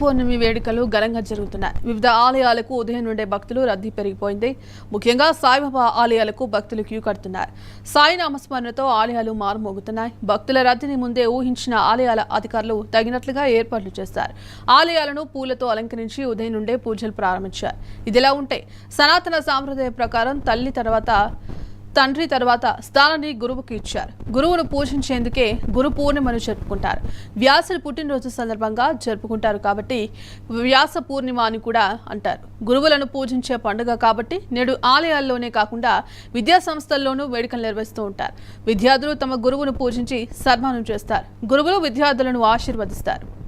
పౌర్ణమి వేడుకలు ఘనంగా జరుగుతున్నాయి. వివిధ ఆలయాలకు ఉదయం నుండే భక్తులు రద్దీ పెరిగిపోయింది. ముఖ్యంగా సాయిబాబా ఆలయాలకు భక్తులు క్యూ కడుతున్నారు. సాయి నామస్మరణతో ఆలయాలు మారుమోగుతున్నాయి. భక్తుల రద్దీని ముందే ఊహించిన ఆలయాల అధికారులు తగినట్లుగా ఏర్పాట్లు చేశారు. ఆలయాలను పూలతో అలంకరించి ఉదయం నుండే పూజలు ప్రారంభించారు. ఇదిలా ఉంటే సనాతన సాంప్రదాయ ప్రకారం తండ్రి తర్వాత స్థానాన్ని గురువుకు ఇచ్చారు. గురువును పూజించేందుకే గురు పూర్ణిమను జరుపుకుంటారు. వ్యాసుడి పుట్టినరోజు సందర్భంగా జరుపుకుంటారు కాబట్టి వ్యాస పూర్ణిమ అని కూడా అంటారు. గురువులను పూజించే పండుగ కాబట్టి నేడు ఆలయాల్లోనే కాకుండా విద్యా సంస్థల్లోనూ వేడుకలు నిర్వహిస్తూ ఉంటారు. విద్యార్థులు తమ గురువును పూజించి సన్మానం చేస్తారు. గురువులు విద్యార్థులను ఆశీర్వదిస్తారు.